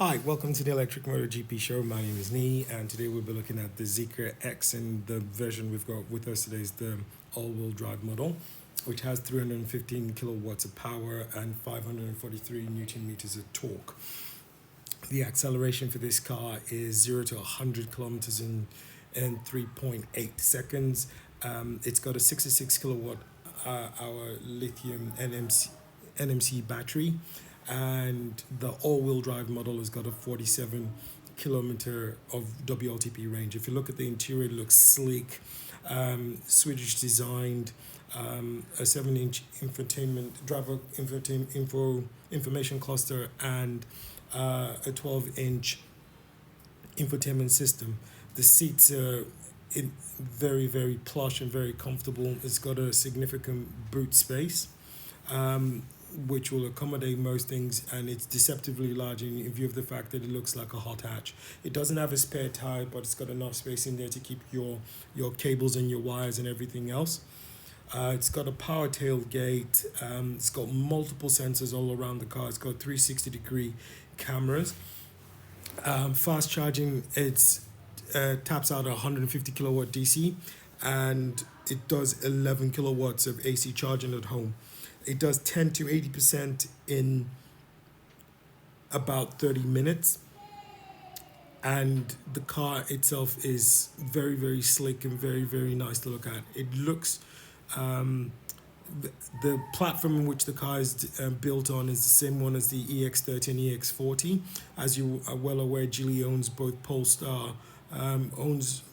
Hi, welcome to the Electricmotorgp show. My name is Nee, and today we'll be looking at the ZEEKR X, and the version we've got with us today is the all-wheel drive model, which has 315 kilowatts of power and 543 newton meters of torque. The acceleration for this car is 0 to 100 kilometers in 3.8 seconds. It's got a 66 kilowatt hour lithium NMC battery, and the all-wheel drive model has got a 47 kilometer of WLTP range. If you look at the interior, it looks sleek, Swedish designed, a 7-inch information cluster, and a 12-inch infotainment system. The seats are very plush and very comfortable. It's got a significant boot space, which will accommodate most things, and it's deceptively large in view of the fact that it looks like a hot hatch. It doesn't have a spare tire, but it's got enough space in there to keep your cables and your wires and everything else. It's got a power tailgate. It's got multiple sensors all around the car. It's got 360-degree cameras. Fast charging, it's taps out 150 kilowatt DC, and it does 11 kilowatts of AC charging at home. It does 10 to 80% in about 30 minutes. And the car itself is very sleek and very nice to look at. It looks, the platform in which the car is built on is the same one as the EX30 and EX40. As you are well aware, Geely owns both Polestar, owns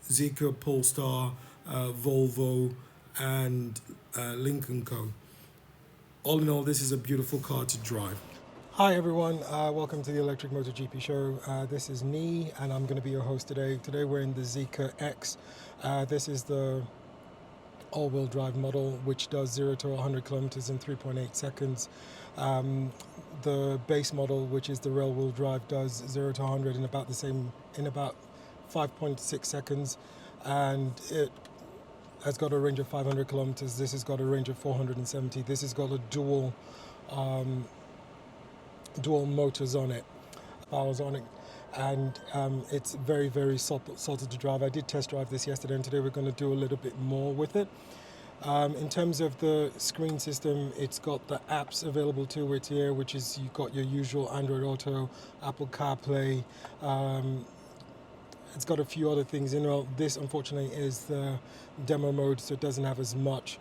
ZEEKR, Polestar, Volvo, and Lincoln Co. All in all, this is a beautiful car to drive. Hi everyone, welcome to the Electricmotorgp show. This is Nee, and I'm going to be your host today. Today we're in the ZEEKR X. This is the all-wheel drive model, which does 0 to 100 kilometers in 3.8 seconds. The base model, which is the rail-wheel drive, does 0 to 100 in about 5.6 seconds, and it has got a range of 500 kilometers. This has got a range of 470. This has got a dual motors on it, powers on it, and it's very solid to drive. I did test drive this yesterday, and today we're going to do a little bit more with it. In terms of the screen system, it's got the apps available to it here, which is you've got your usual Android Auto, Apple CarPlay. It's got a few other things in. Well, this unfortunately is the demo mode, so it doesn't have as much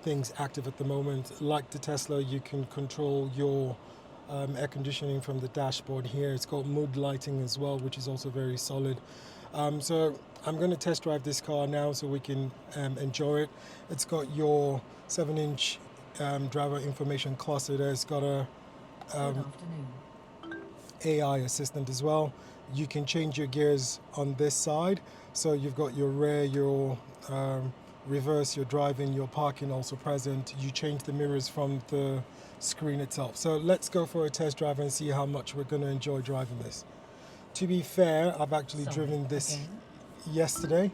things active at the moment. Like the Tesla, you can control your air conditioning from the dashboard here. It's got mood lighting as well, which is also very solid. So I'm going to test drive this car now so we can enjoy it. It's got your 7-inch driver information cluster there. It's got a AI assistant as well. You can change your gears on this side, so you've got your rear, your reverse, your driving, your parking also present. You change the mirrors from the screen itself. So let's go for a test drive and see how much we're going to enjoy driving this. To be fair, I've actually driven this yesterday,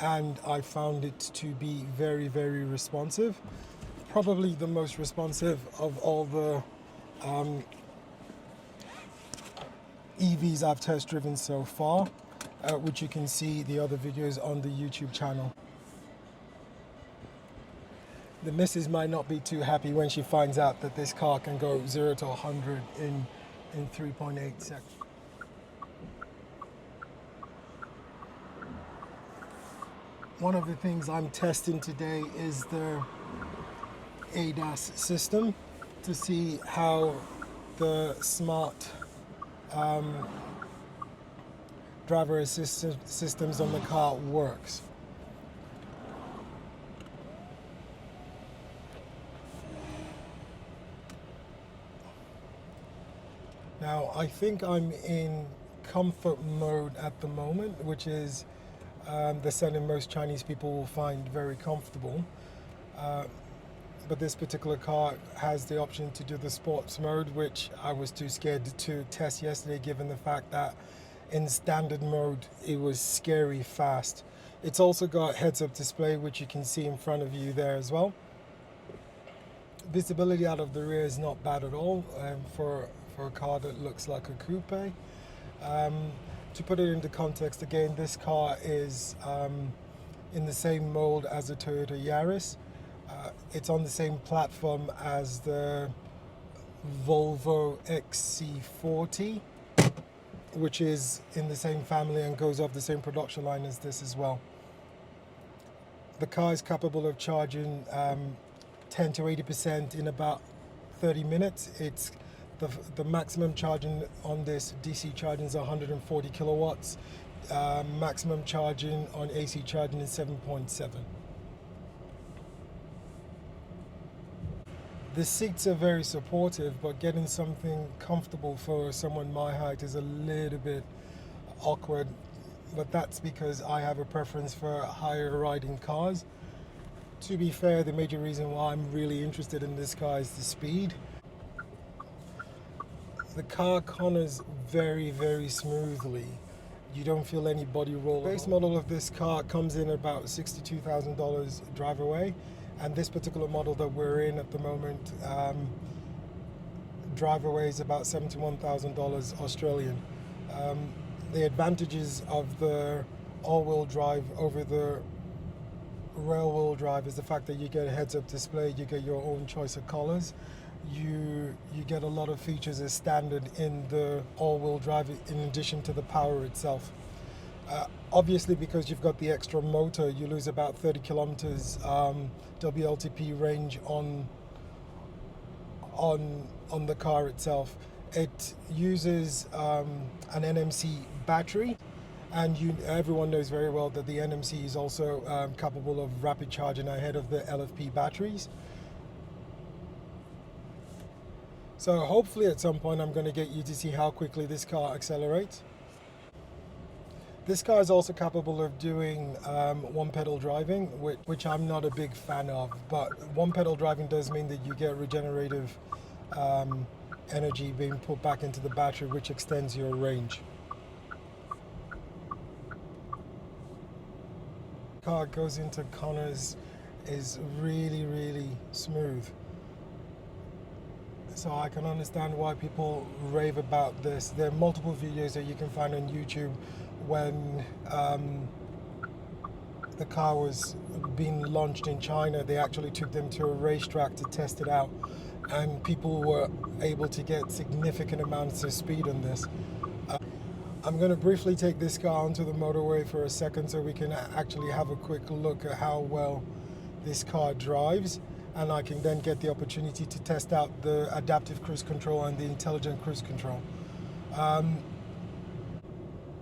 and I found it to be very responsive. Probably the most responsive of all the EVs I've test driven so far, which you can see the other videos on the YouTube channel. The missus might not be too happy when she finds out that this car can go 0 to 100 in 3.8 seconds. One of the things I'm testing today is the ADAS system to see how the smart driver assistance systems on the car works. Now I think I'm in comfort mode at the moment, which is the setting most Chinese people will find very comfortable. But this particular car has the option to do the sports mode, which I was too scared to test yesterday, given the fact that in standard mode it was scary fast. It's also got heads-up display, which you can see in front of you there as well. Visibility out of the rear is not bad at all. For for a car that looks like a coupe. To put it into context again, this car is in the same mold as a Toyota Yaris. It's on the same platform as the Volvo XC40, which is in the same family and goes off the same production line as this as well. The car is capable of charging 10 to 80% in about 30 minutes. It's the maximum charging on this DC charging is 140 kilowatts. Maximum charging on AC charging is 7.7. The seats are very supportive, but getting something comfortable for someone my height is a little bit awkward. But that's because I have a preference for higher riding cars. To be fair, the major reason why I'm really interested in this car is the speed. The car corners very, very smoothly. You don't feel any body roll. The base model of this car comes in about $62,000 drive away, and this particular model that we're in at the moment, drive away is about $71,000 Australian. The advantages of the all-wheel drive over the rail-wheel drive is the fact that you get a heads-up display, you get your own choice of colors, you get a lot of features as standard in the all-wheel drive in addition to the power itself. Obviously, because you've got the extra motor, you lose about 30 kilometers WLTP range on the car itself. It uses an NMC battery, and everyone knows very well that the NMC is also capable of rapid charging ahead of the LFP batteries. So hopefully at some point I'm going to get you to see how quickly this car accelerates. This car is also capable of doing one pedal driving, which I'm not a big fan of, but one pedal driving does mean that you get regenerative energy being put back into the battery, which extends your range. The car goes into corners is really, really smooth. So I can understand why people rave about this. There are multiple videos that you can find on YouTube when the car was being launched in China. They actually took them to a racetrack to test it out, and people were able to get significant amounts of speed on this. I'm going to briefly take this car onto the motorway for a second so we can actually have a quick look at how well this car drives, and I can then get the opportunity to test out the adaptive cruise control and the intelligent cruise control.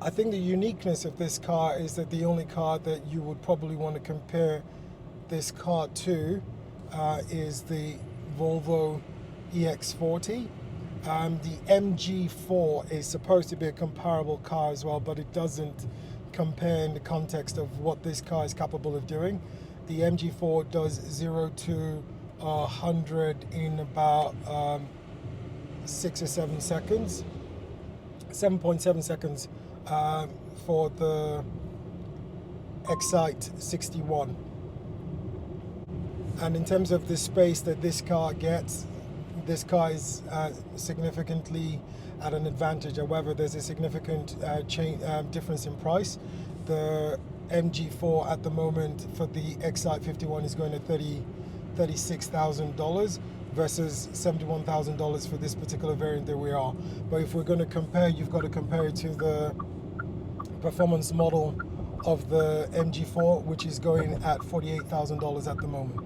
I think the uniqueness of this car is that the only car that you would probably want to compare this car to is the Volvo EX40. The MG4 is supposed to be a comparable car as well, but it doesn't compare in the context of what this car is capable of doing. The MG4 does 0 to 100 in about 6 or 7 seconds, 7.7 seconds for the Excite 61. And in terms of the space that this car gets, this car is significantly at an advantage. However, there's a significant difference in price. The MG4 at the moment for the Excite 51 is going to $36,000 versus $71,000 for this particular variant that we are. But if we're going to compare, you've got to compare it to the performance model of the MG4, which is going at $48,000 at the moment.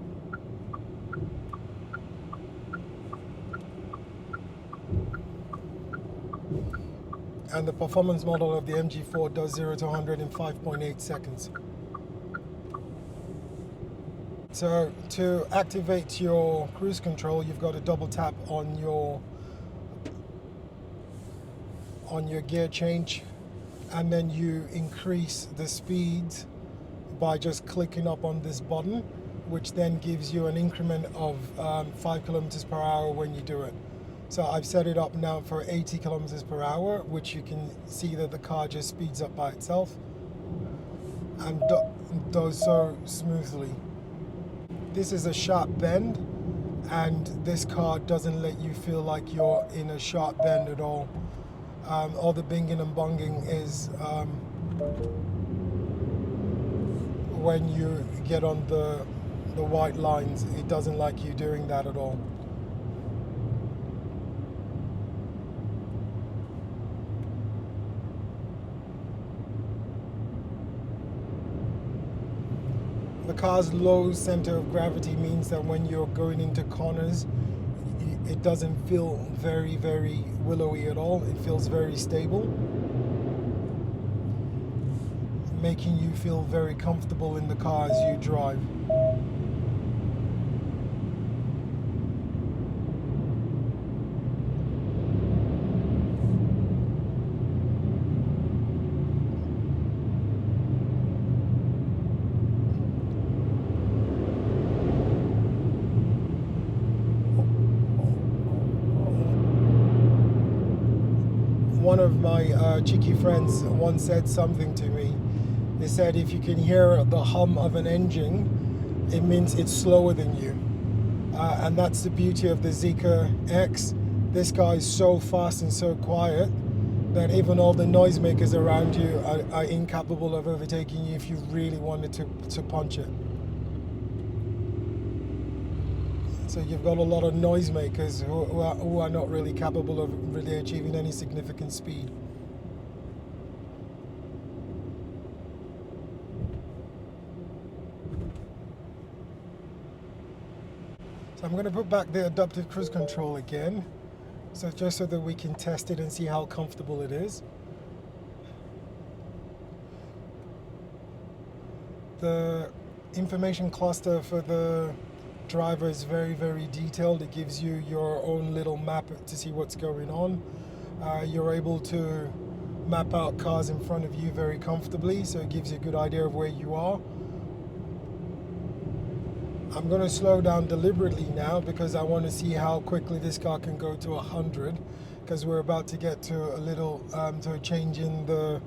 And the performance model of the MG4 does 0 to 100 in 5.8 seconds. So to activate your cruise control, you've got to double tap on your gear change, and then you increase the speed by just clicking up on this button, which then gives you an increment of 5 kilometers per hour when you do it. So I've set it up now for 80 kilometers per hour, which you can see that the car just speeds up by itself and does so smoothly. This is a sharp bend, and this car doesn't let you feel like you're in a sharp bend at all. All the binging and bonging is when you get on the white lines. It doesn't like you doing that at all. The car's low center of gravity means that when you're going into corners, it doesn't feel very, very willowy at all. It feels very stable, making you feel very comfortable in the car as you drive. One of my cheeky friends once said something to me. They said if you can hear the hum of an engine, it means it's slower than you. And that's the beauty of the ZEEKR X. This car is so fast and so quiet that even all the noisemakers around you are incapable of overtaking you if you really wanted to punch it. So you've got a lot of noisemakers who are not really capable of really achieving any significant speed. So I'm going to put back the adaptive cruise control again, so just so that we can test it and see how comfortable it is. The information cluster for the driver is very, very detailed. It gives you your own little map to see what's going on. You're able to map out cars in front of you very comfortably, so it gives you a good idea of where you are. I'm going to slow down deliberately now because I want to see how quickly this car can go to 100, because we're about to get to a change in the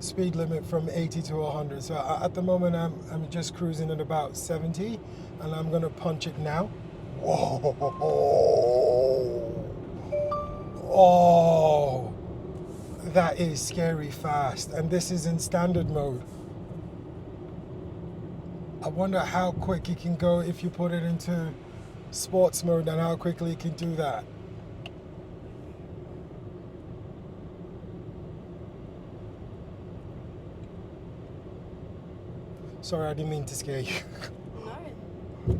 speed limit from 80 to 100. So at the moment I'm just cruising at about 70, and I'm going to punch it now. Whoa. Oh, that is scary fast, and this is in standard mode. I wonder how quick it can go if you put it into sports mode, and how quickly it can do that. Sorry, I didn't mean to scare you. No.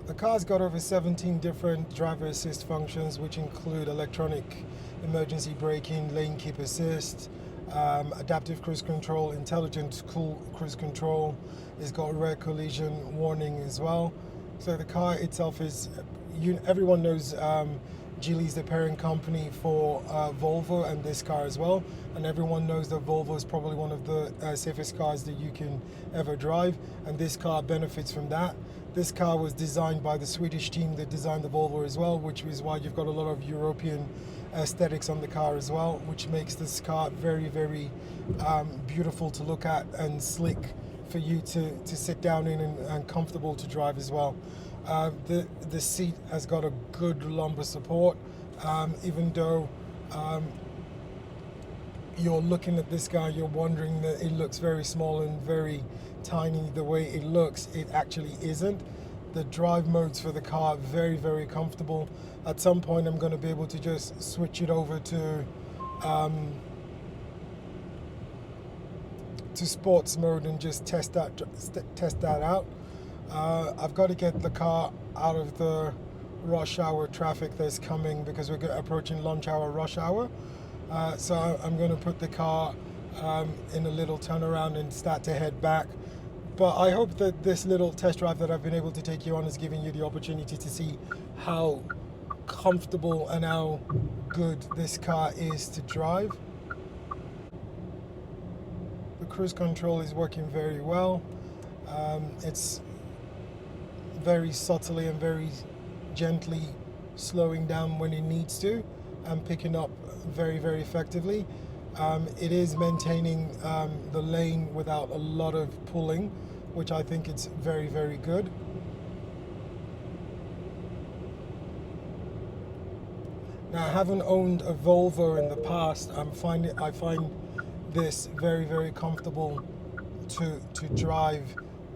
The car's got over 17 different driver assist functions, which include electronic emergency braking, lane keep assist, adaptive cruise control, intelligent cruise control. It's got rear collision warning as well. So the car itself is, everyone knows Geely's the parent company for Volvo and this car as well, and everyone knows that Volvo is probably one of the safest cars that you can ever drive, and this car benefits from that. This car was designed by the Swedish team that designed the Volvo as well, which is why you've got a lot of European aesthetics on the car as well, which makes this car very, very beautiful to look at and slick for you to sit down in and comfortable to drive as well. The seat has got a good lumbar support, even though you're looking at this guy, you're wondering that it looks very small and very tiny the way it looks. It actually isn't. The drive modes for the car are very, very comfortable. At some point I'm going to be able to just switch it over to sports mode and just test that out. I've got to get the car out of the rush hour traffic that's coming, because we're approaching lunch hour rush hour. So I'm going to put the car in a little turnaround and start to head back. But I hope that this little test drive that I've been able to take you on is giving you the opportunity to see how comfortable and how good this car is to drive. The cruise control is working very well. It's very subtly and very gently slowing down when it needs to, and picking up very, very effectively. It is maintaining the lane without a lot of pulling, which I think it's very, very good. Now, I haven't owned a Volvo in the past. I find this very, very comfortable to drive,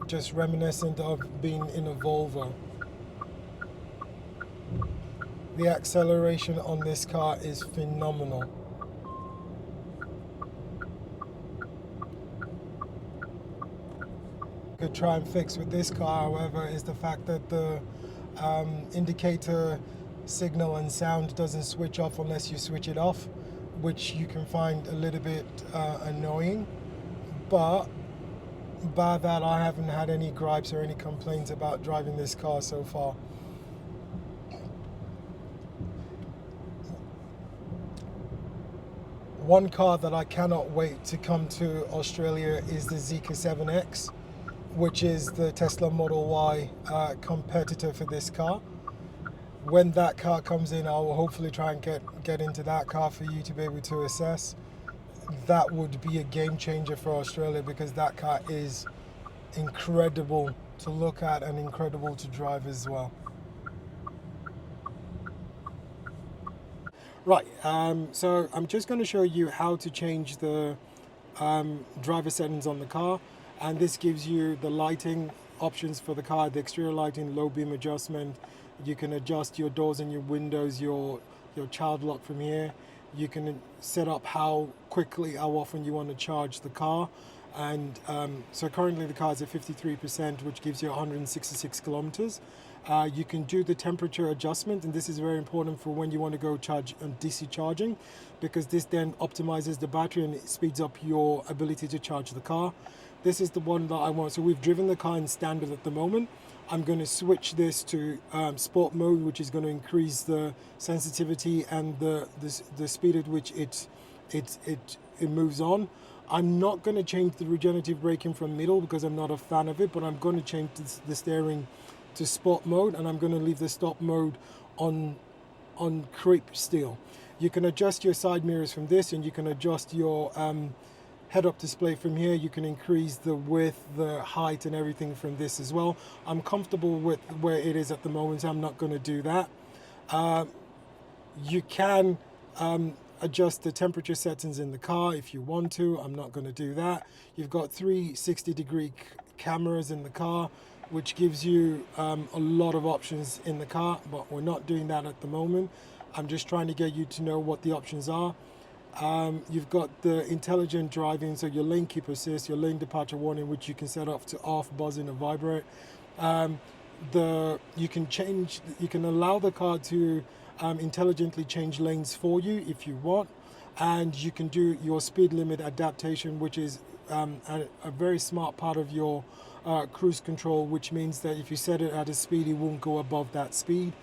just reminiscent of being in a Volvo. The acceleration on this car is phenomenal. Could try and fix with this car, however, is the fact that the indicator signal and sound doesn't switch off unless you switch it off, which you can find a little bit annoying. But by that, I haven't had any gripes or any complaints about driving this car so far. One car that I cannot wait to come to Australia is the ZEEKR X, which is the Tesla Model Y competitor for this car. When that car comes in, I will hopefully try and get into that car for you to be able to assess. That would be a game changer for Australia, because that car is incredible to look at and incredible to drive as well. Right, so I'm just going to show you how to change the driver settings on the car, and this gives you the lighting options for the car, the exterior lighting, low beam adjustment. You can adjust your doors and your windows, your child lock from here. You can set up how quickly, how often you want to charge the car. And so currently the car is at 53%, which gives you 166 kilometers. You can do the temperature adjustment, and this is very important for when you want to go charge on DC charging, because this then optimizes the battery and it speeds up your ability to charge the car. This is the one that I want. So we've driven the car in standard at the moment. I'm going to switch this to sport mode, which is going to increase the sensitivity and the speed at which it moves on. I'm not going to change the regenerative braking from middle because I'm not a fan of it, but I'm going to change the steering to sport mode, and I'm going to leave the stop mode on creep still. You can adjust your side mirrors from this, and you can adjust your head-up display from here. You can increase the width, the height, and everything from this as well. I'm comfortable with where it is at the moment, so I'm not going to do that. You can adjust the temperature settings in the car if you want to. I'm not going to do that. You've got 360-degree cameras in the car, which gives you a lot of options in the car, but we're not doing that at the moment. I'm just trying to get you to know what the options are. You've got the intelligent driving, so your lane keep assist, your lane departure warning, which you can set off to off, buzzing, or vibrate. You can allow the car to intelligently change lanes for you if you want, and you can do your speed limit adaptation, which is a very smart part of your cruise control, which means that if you set it at a speed, it won't go above that speed.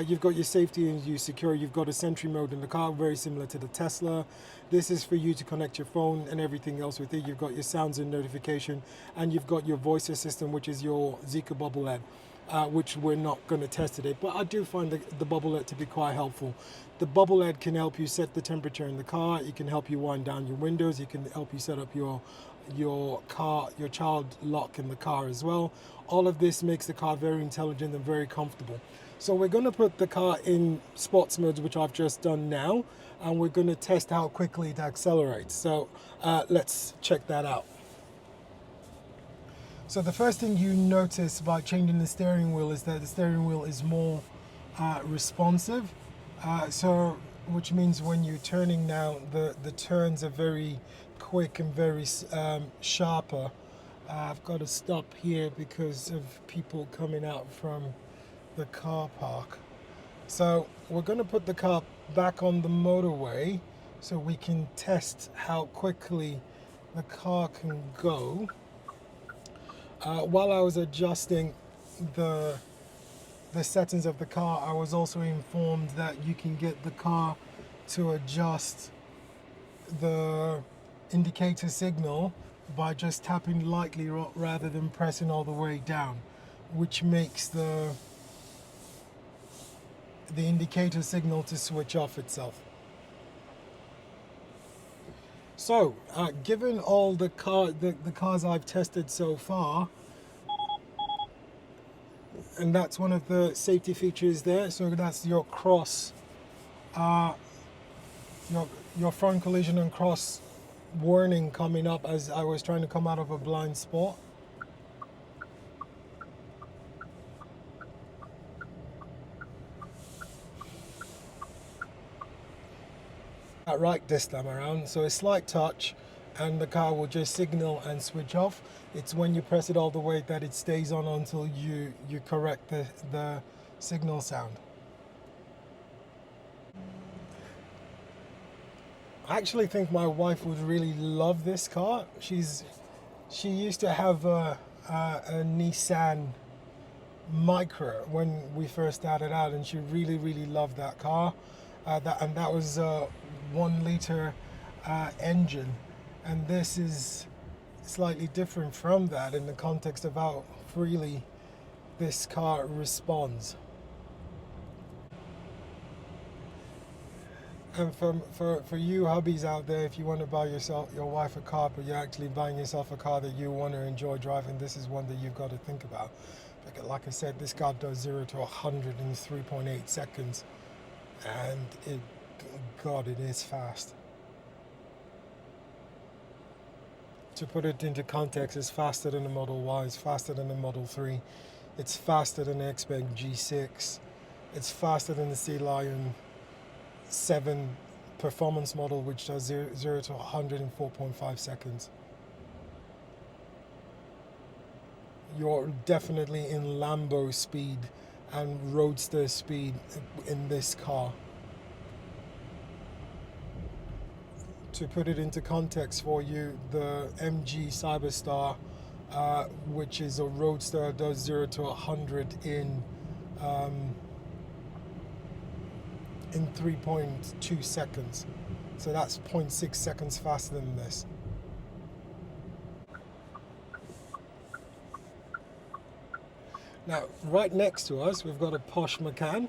You've got your safety and your secure. You've got a sentry mode in the car, very similar to the Tesla. This is for you to connect your phone and everything else with it. You've got your sounds and notification, and you've got your voice assistant, which is your ZEEKR bubble LED, which we're not going to test today. But I do find the bubble LED to be quite helpful. The bubble LED can help you set the temperature in the car. It can help you wind down your windows. It can help you set up your child lock in the car as well. All of this makes the car very intelligent and very comfortable. So we're going to put the car in sports mode, which I've just done now, and we're going to test how quickly it accelerates. So let's check that out. So the first thing you notice by changing the steering wheel is that the steering wheel is more responsive. Which means when you're turning now, the turns are very quick and very sharper. I've got to stop here because of people coming out from the car park. So we're going to put the car back on the motorway so we can test how quickly the car can go. While I was adjusting the settings of the car, I was also informed that you can get the car to adjust the indicator signal by just tapping lightly rather than pressing all the way down, which makes the indicator signal to switch off itself. So given all the cars I've tested so far, and that's one of the safety features there. So that's your cross, your front collision and cross warning coming up as I was trying to come out of a blind spot. Right this time around, so a slight touch and the car will just signal and switch off. It's when you press it all the way that it stays on until you correct the signal sound. I actually think my wife would really love this car. She used to have a Nissan Micra when we first started out, and she really loved that car. That was a 1 liter engine, and this is slightly different from that in the context of how freely this car responds. And for you hubbies out there, if you want to buy your wife a car, but you're actually buying yourself a car that you want to enjoy driving, this is one that you've got to think about. Like I said, this car does 0 to 100 in 3.8 seconds, and God, it is fast. To put it into context, it's faster than the Model Y, it's faster than the Model 3, it's faster than the X-Spec G6, it's faster than the Sea Lion 7 performance model, which does 0 to 100 in 4.5 seconds. You're definitely in Lambo speed and roadster speed in this car. To put it into context for you, the MG Cyberstar, which is a roadster, does 0 to 100 in 3.2 seconds. So that's 0.6 seconds faster than this. Now, right next to us, we've got a Porsche Macan.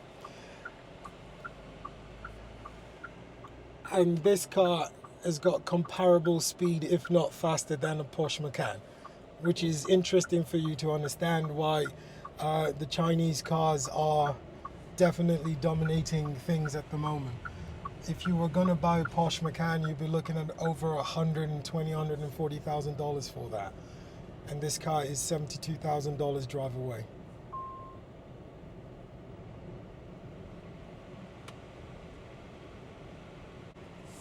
And this car has got comparable speed, if not faster, than a Porsche Macan, which is interesting for you to understand why the Chinese cars are definitely dominating things at the moment. If you were going to buy a Porsche Macan, you'd be looking at over $120,000, $140,000 for that. And this car is $72,000 drive away.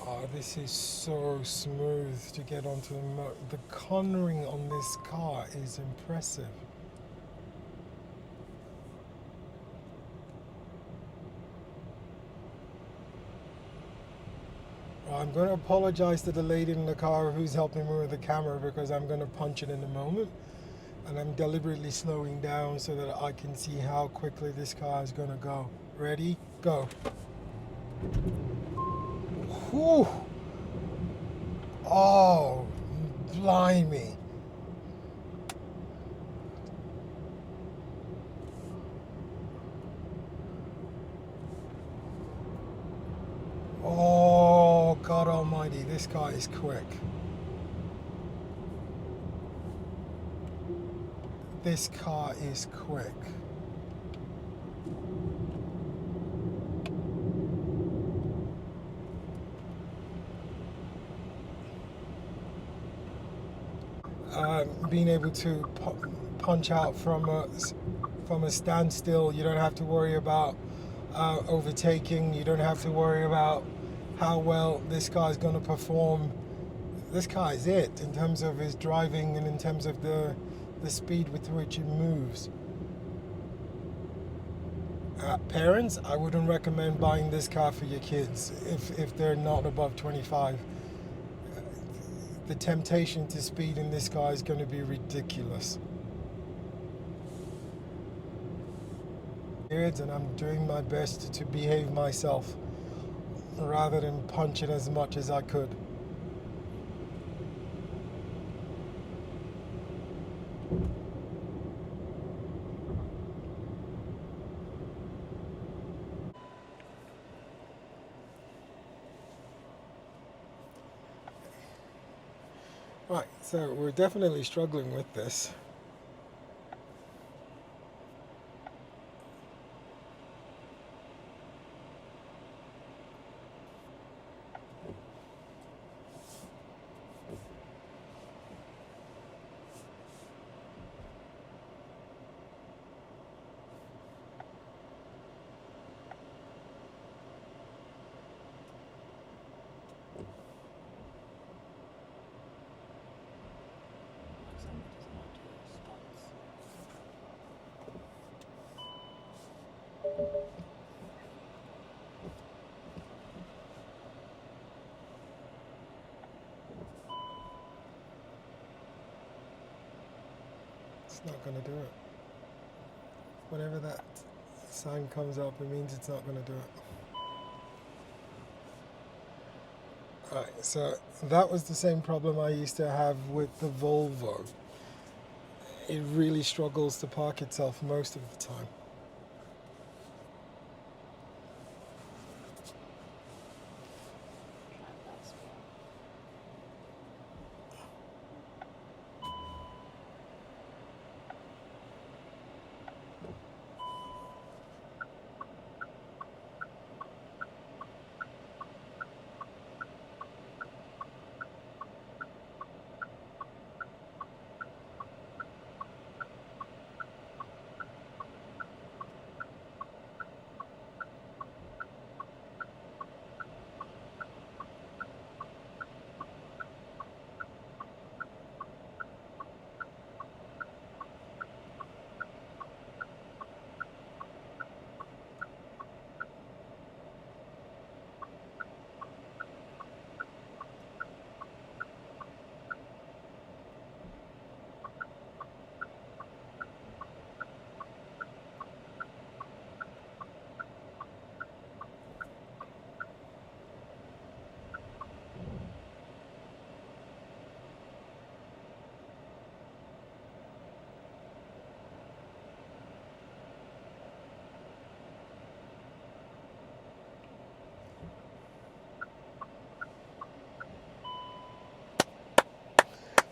Oh, this is so smooth to get onto the cornering on this car is impressive. I'm going to apologize to the lady in the car who's helping me with the camera, because I'm going to punch it in a moment, and I'm deliberately slowing down so that I can see how quickly this car is going to go. Ready? Go. Whew. Oh, blimey. Oh, God almighty, this car is quick. This car is quick. Being able to punch out from a standstill, you don't have to worry about overtaking, you don't have to worry about how well this car is going to perform. This car is it in terms of its driving and in terms of the speed with which it moves. Parents, I wouldn't recommend buying this car for your kids if they're not above 25. The temptation to speed in this car is going to be ridiculous. And I'm doing my best to behave myself rather than punch it as much as I could. Right, so we're definitely struggling with this. It's not going to do it. Whenever that sign comes up, it means it's not going to do it. Alright, so that was the same problem I used to have with the Volvo. It really struggles to park itself most of the time.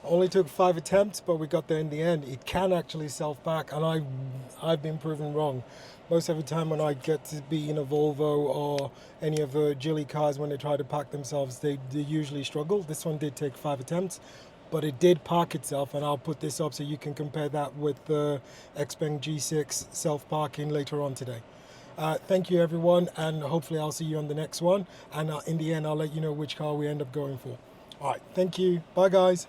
Only took 5 attempts, but we got there in the end. It can actually self-park, and I've been proven wrong. Most of the time when I get to be in a Volvo or any of the Geely cars, when they try to park themselves, they usually struggle. This one did take 5 attempts, but it did park itself, and I'll put this up so you can compare that with the Xpeng G6 self-parking later on today. Thank you everyone, and hopefully I'll see you on the next one, and in the end I'll let you know which car we end up going for. Alright, thank you, bye guys.